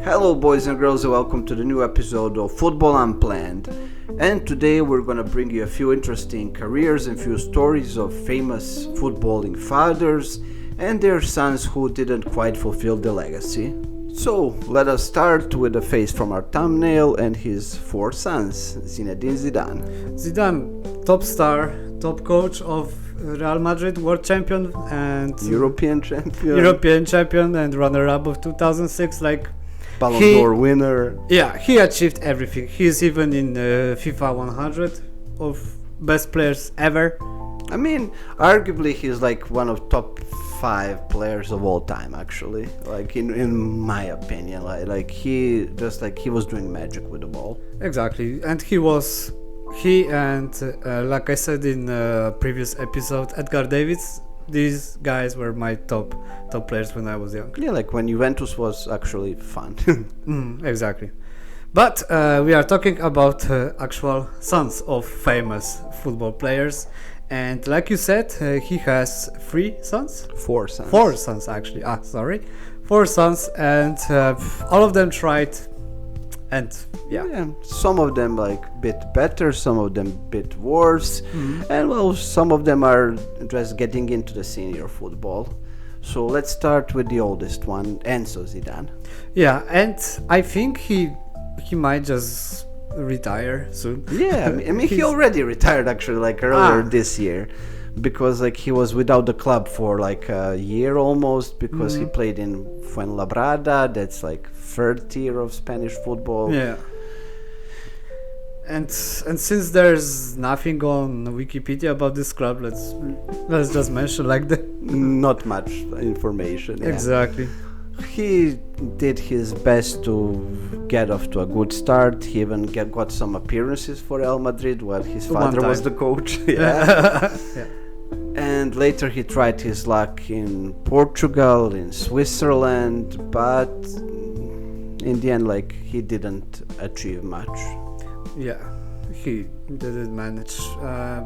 Hello, boys and girls, and welcome to the new episode of Football Unplanned. And today we're gonna bring you a few interesting careers and few stories of famous footballing fathers and their sons who didn't quite fulfill the legacy. So let us start with a face from our thumbnail and his four sons, Zinedine Zidane. Zidane, top star, top coach of Real Madrid, world champion and European champion and runner-up of 2006. Ballon d'Or winner. Yeah, he achieved everything. He's even in FIFA 100 of best players ever. I mean, arguably he's like one of top 5 players of all time, actually. Like in my opinion, he was doing magic with the ball. Exactly, and like I said in previous episode, Edgar Davids. These guys were my top players when I was young. Yeah, like when Juventus was actually fun. Exactly. But we are talking about actual sons of famous football players. And like you said, he has 3 sons? 4 sons. 4 sons, actually. 4 sons, and all of them tried. And yeah, some of them bit better, some of them bit worse, and some of them are just getting into the senior football. So let's start with the oldest one, Enzo Zidane. Yeah, and I think he might just retire soon. Yeah, I mean he already retired actually earlier this year, because he was without the club for a year almost, because he played in Fuenlabrada. That's third tier of Spanish football. Yeah. And since there's nothing on Wikipedia about this club, let's just mention that. Not much information. Yeah. Exactly. He did his best to get off to a good start. He even got some appearances for Real Madrid while his father was the coach. Yeah. Yeah. And later he tried his luck in Portugal, in Switzerland, but in the end, he didn't achieve much. Yeah, he didn't manage.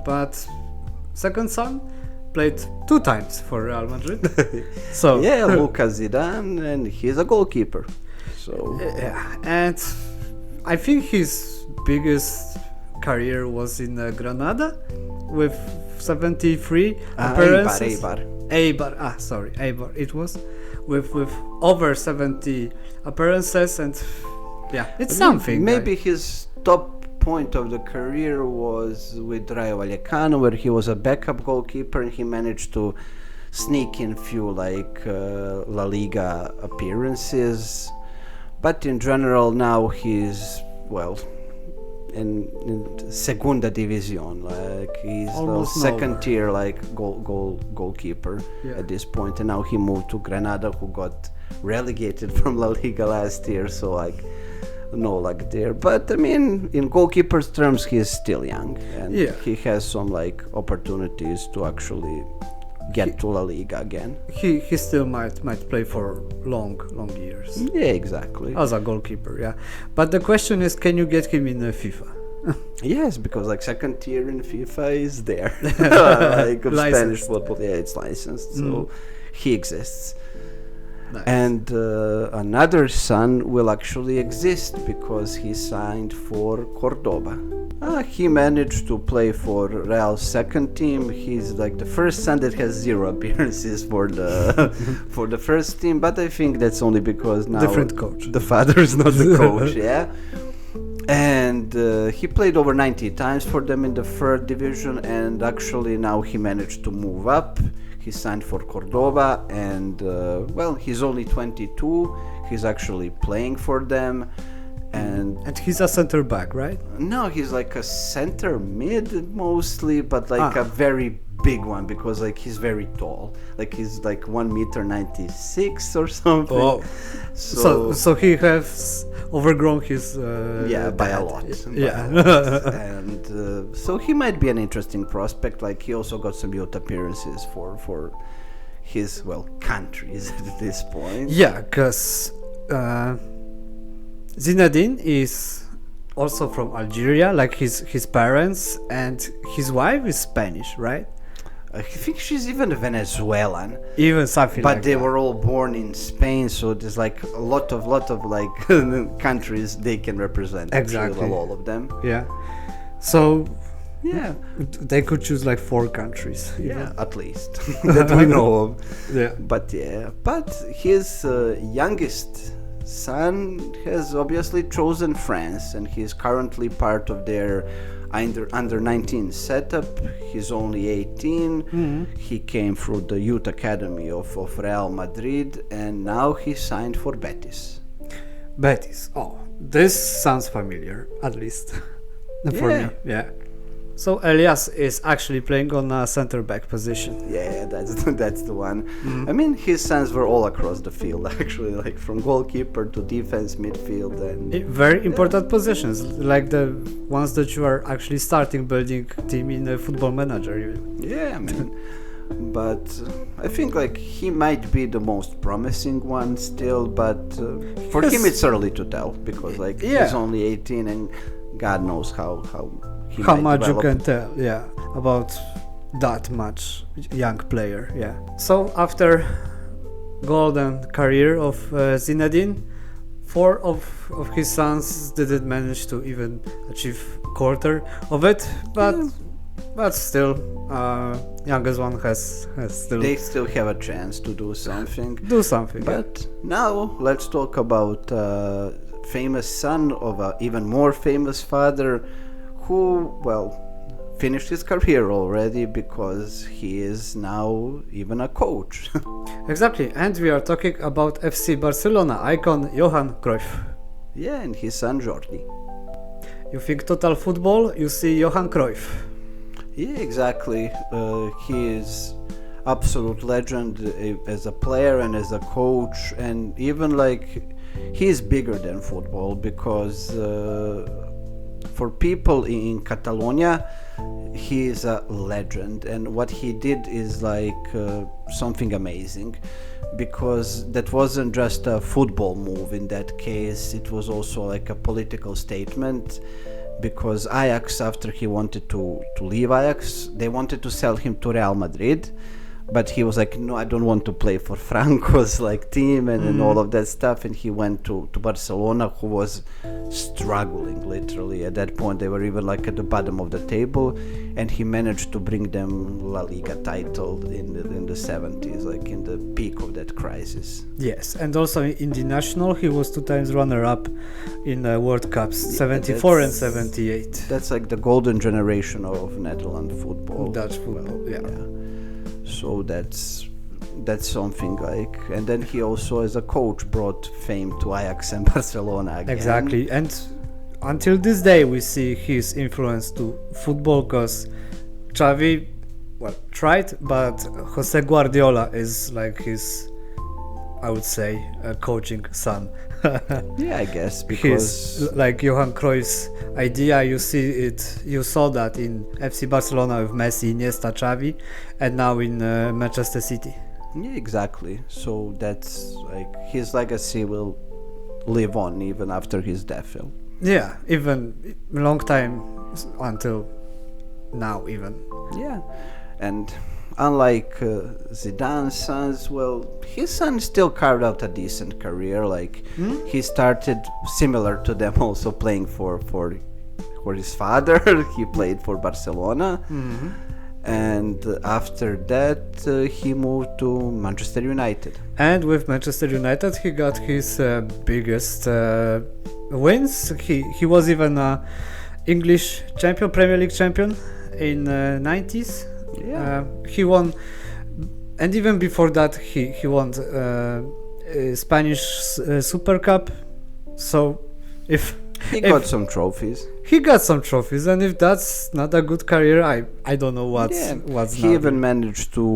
But second son played 2 times for Real Madrid. So yeah, Lucas Zidane, and he's a goalkeeper. So yeah, and I think his biggest career was in Granada with 73 appearances. Eibar. It was with over 70 appearances, and yeah, it's something. Maybe his top point of the career was with Rayo Vallecano, where he was a backup goalkeeper and he managed to sneak in few La Liga appearances. But in general, now he's in Segunda División, he's almost the second tier goalkeeper at this point, and now he moved to Granada, who got relegated from La Liga last year, so no luck there. But I mean, in goalkeeper's terms, he is still young, and he has some opportunities to actually get to La Liga again. He still might play for long years. Yeah, exactly. As a goalkeeper, yeah. But the question is, can you get him in FIFA? Yes, because second tier in FIFA is there. Of Spanish football, yeah, it's licensed, so he exists. Nice. And another son will actually exist because he signed for Cordoba. He managed to play for Real's second team. He's the first son that has 0 appearances for the first team, but I think that's only because now different coach. The father is not the coach, yeah. And he played over 90 times for them in the 3rd division, and actually now he managed to move up. He signed for Cordoba, and he's only 22. He's actually playing for them, and he's a center back, right? No, he's a center mid mostly, but a very big one, because he's very tall. He's 1.96 m or something. Oh. So he has overgrown his by a lot. And so he might be an interesting prospect. He also got some youth appearances for his countries at this point. Yeah, because Zinedine is also from Algeria, his parents, and his wife is Spanish, right? I think she's even Venezuelan. Even something But like they that. were all born in Spain, so there's like a lot of like countries they can represent. Actually, Exactly. all of them. Yeah. So Yeah, they could choose like 4 countries. even. yeah, at least that we know of. Yeah. But his youngest son has obviously chosen France, and he's currently part of their under 19 setup. He's only 18. He came through the youth academy of Real Madrid, and now he signed for Betis. Betis. Oh, this sounds familiar, at least for Yeah. me. Yeah. So Elias is actually playing on a center back position. Yeah, that's the one. I mean, his sons were all across the field, actually, like from goalkeeper to defense, midfield, and Very important positions, like the ones that you are actually starting building team in a Football Manager. yeah, I mean, but I think like he might be the most promising one still, but for Yes. him it's early to tell because like Yeah. he's only 18 and God knows how he How might much you develop. can tell, yeah, about that much young player, yeah. So after golden career of Zinedine, 4 of his sons didn't manage to even achieve quarter of it, but still, youngest one has still They still have a chance to do something. do something. Yeah. But now let's talk about famous son of a even more famous father who, well, finished his career already because he is now even a coach. Exactly, and we are talking about FC Barcelona icon Johan Cruyff. Yeah, and his son Jordi. You think total football, you see Johan Cruyff. Yeah, exactly. He is absolute legend as a player and as a coach, and even like he's bigger than football because for people in Catalonia, he is a legend, and what he did is like something amazing, because that wasn't just a football move in that case, it was also like a political statement, because Ajax, after he wanted to leave Ajax, they wanted to sell him to Real Madrid, but he was like, no, I don't want to play for Franco's like team and all of that stuff, and he went to Barcelona, who was struggling literally at that point. They were even like at the bottom of the table, and he managed to bring them La Liga title in the 70s, like in the peak of that crisis. Yes, and also in the national, he was 2 times runner-up in World Cups, Yeah, 74 and that's- 78. That's like the golden generation of Netherlands football. Dutch football, yeah. So that's something like, and then he also as a coach brought fame to Ajax and Barcelona again. Exactly, and until this day we see his influence to football, because Xavi, well, tried, but Jose Guardiola is like his, I would say, coaching son. Yeah, I guess, because His, like Johan Cruyff's idea, you saw that in FC Barcelona with Messi, Iniesta, Xavi, and now in Manchester City. yeah, exactly. So that's like his legacy will live on even after his death. Yeah, even a long time until now even. Yeah, and unlike Zidane's sons, well, his son still carved out a decent career. Like he started similar to them, also playing for his father. He played for Barcelona, and after that he moved to Manchester United. And with Manchester United, he got his biggest wins. He was even English champion, Premier League champion in 90s. Yeah. He won, and even before that, he won Spanish Super Cup. So if He got some trophies. he got some trophies, and if that's not a good career, I don't know what's He not. even managed to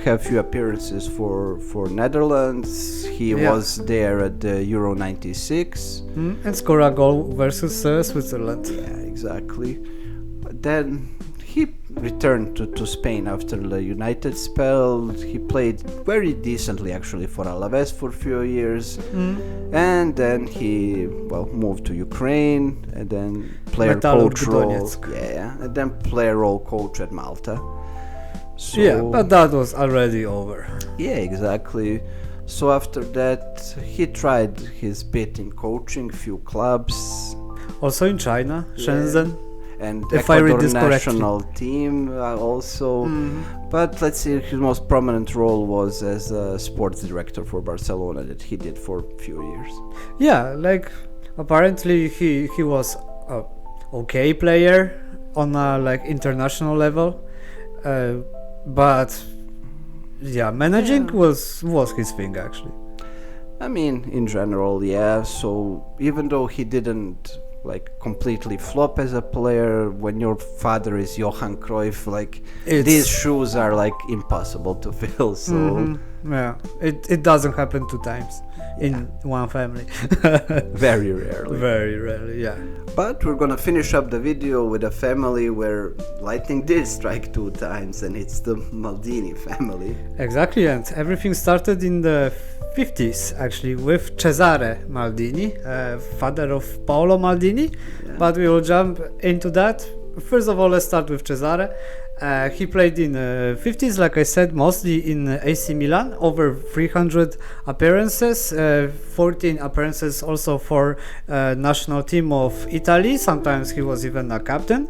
have few appearances for Netherlands. He Yeah. was there at the Euro 96. And score a goal versus Switzerland. Yeah, exactly. But then he returned to Spain after the United spell. He played very decently actually for Alaves for a few years, and then he moved to Ukraine, and then player Metalurg coach role. Donetsk. Yeah, and then player role coach at Malta. So, yeah, but that was already over. yeah, exactly. So after that, he tried his bit in coaching few clubs. Also in China, Yeah. Shenzhen. And If I read Ecuador this correctly. national team also. Mhm. But let's see, his most prominent role was as a sports director for Barcelona that he did for a few years. Yeah, like apparently he was a okay player on a like international level, but yeah, managing Yeah. was his thing actually. I mean, in general, yeah. So even though he didn't like completely flop as a player, when your father is Johan Cruyff, like these shoes are like impossible to fill. So Mhm. Yeah, it doesn't happen two times in one family. very rarely. Very rarely, yeah. But we're gonna finish up the video with a family where lightning did strike two times, and it's the Maldini family. Exactly, and everything started in the 50s actually with Cesare Maldini, father of Paolo Maldini, Yeah. but we will jump into that. First of all, let's start with Cesare. He played in 50s, like I said, mostly in AC Milan, over 300 appearances, 14 appearances also for national team of Italy. Sometimes he was even a captain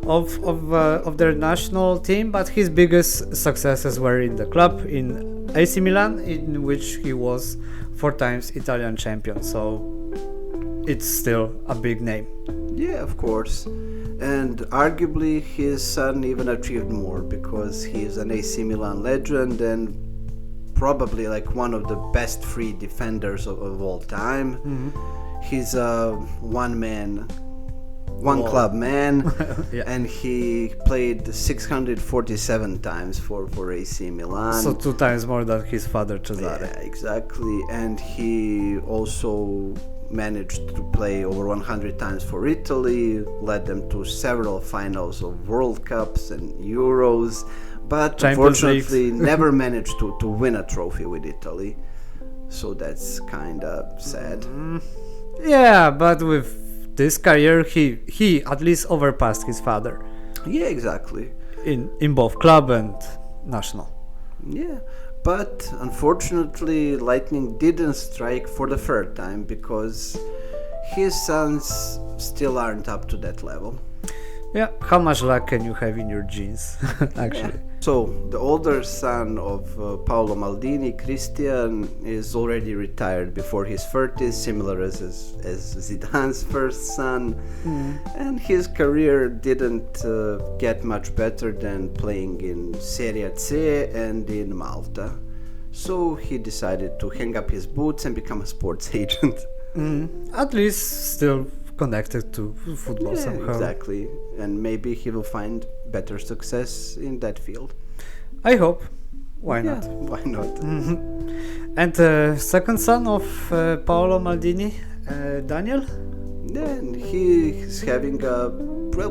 of their national team, but his biggest successes were in the club in AC Milan, in which he was 4 times Italian champion. So it's still a big name. Yeah, of course. And arguably his son even achieved more because he's an AC Milan legend and probably like one of the best free defenders of all time. He's a one club man. Yeah. And he played 647 times for AC Milan. So 2 times more than his father Cesare. Yeah, exactly. And he also managed to play over 100 times for Italy, led them to several finals of World Cups and Euros, but Champions unfortunately never managed to win a trophy with Italy. So that's kind of sad. Yeah, but with this career, he at least overpassed his father Yeah, exactly. in both club and national. Yeah, but unfortunately lightning didn't strike for the third time because his sons still aren't up to that level. Yeah, how much luck can you have in your genes, actually? So the older son of Paolo Maldini, Christian, is already retired before his 30s, similar as Zidane's first son. And his career didn't get much better than playing in Serie C and in Malta. So he decided to hang up his boots and become a sports agent. At least still connected to football Yeah, somehow. exactly. And maybe he will find better success in that field. I hope. Why Yeah, not? why not? And second son of Paolo Maldini, Daniel. Then he's having a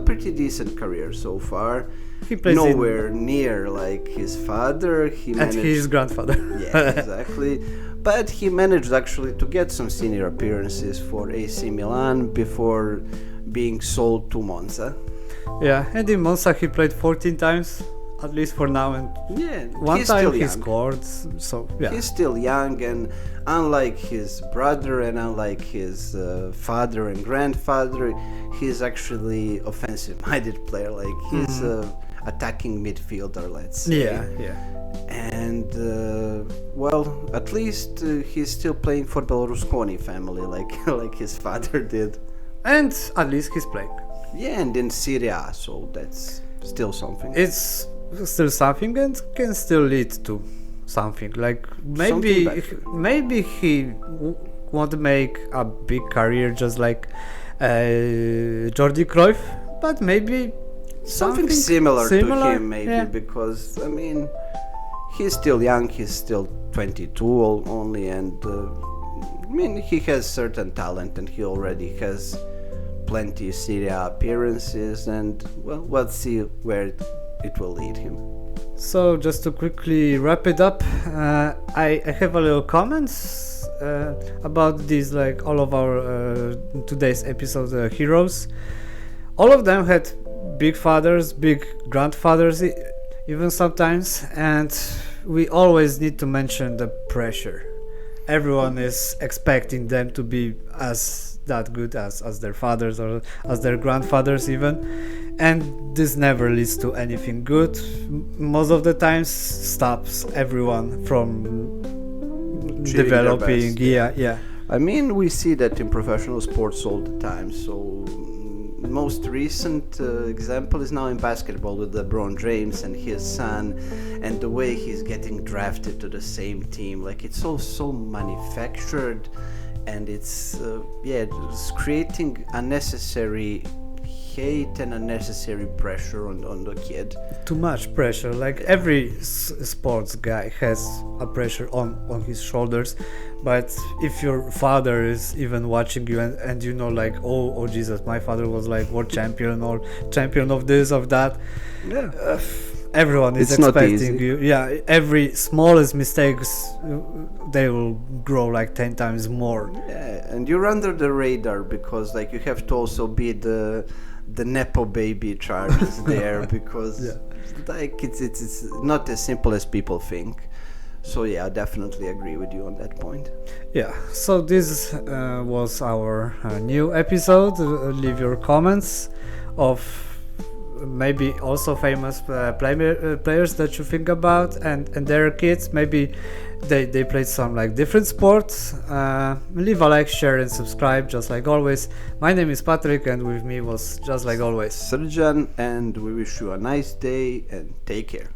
pretty decent career so far. He plays Nowhere near like his father. He and managed, his grandfather. yeah, exactly. But he managed actually to get some senior appearances for AC Milan before being sold to Monza. Yeah, and in Monza he played 14 times, at least for now, and Yeah, one he's time still he young. scored. So yeah, He's still young, and unlike his brother and unlike his father and grandfather, he's actually offensive-minded player. Like he's attacking midfielder, let's say. yeah. And well, at least he's still playing for Berlusconi family, like his father did. And at least he's playing. Yeah, and in Serie A, so that's still something. It's still something and can still lead to something. Like maybe he won't make a big career just like Jordi Cruyff, but maybe Something similar to similar, him, maybe, yeah. because I mean, he's still young. He's still 22 only, and I mean, he has certain talent, and he already has plenty Serie A appearances. And well, let's see where it will lead him. So just to quickly wrap it up, I have a little comments about these, like all of our today's episode heroes. All of them had big fathers, big grandfathers. even sometimes. And we always need to mention the pressure. Everyone is expecting them to be as that good as their fathers or as their grandfathers even, and this never leads to anything good. Most of the times stops everyone from developing. Yeah. I mean, we see that in professional sports all the time. So, most recent example is now in basketball with LeBron James and his son, and the way he's getting drafted to the same team. Like, it's all so manufactured, and it's creating unnecessary hate and unnecessary pressure on the kid. Too much pressure. Like every sports guy has a pressure on his shoulders, but if your father is even watching you and you know, like, oh Jesus, my father was like world champion or champion of this, of that, everyone is expecting you. Yeah, every smallest mistakes, they will grow like 10 times more. Yeah, and you're under the radar because, like, you have to also be the nepo baby charges there because like it's not as simple as people think. So yeah, I definitely agree with you on that point. Yeah, so this was our new episode. Leave your comments of maybe also famous players that you think about and their kids. Maybe they played some like different sports. Leave a like, share and subscribe, just like always. My name is Patrick, and with me was, just like always, Srdjan, and we wish you a nice day and take care.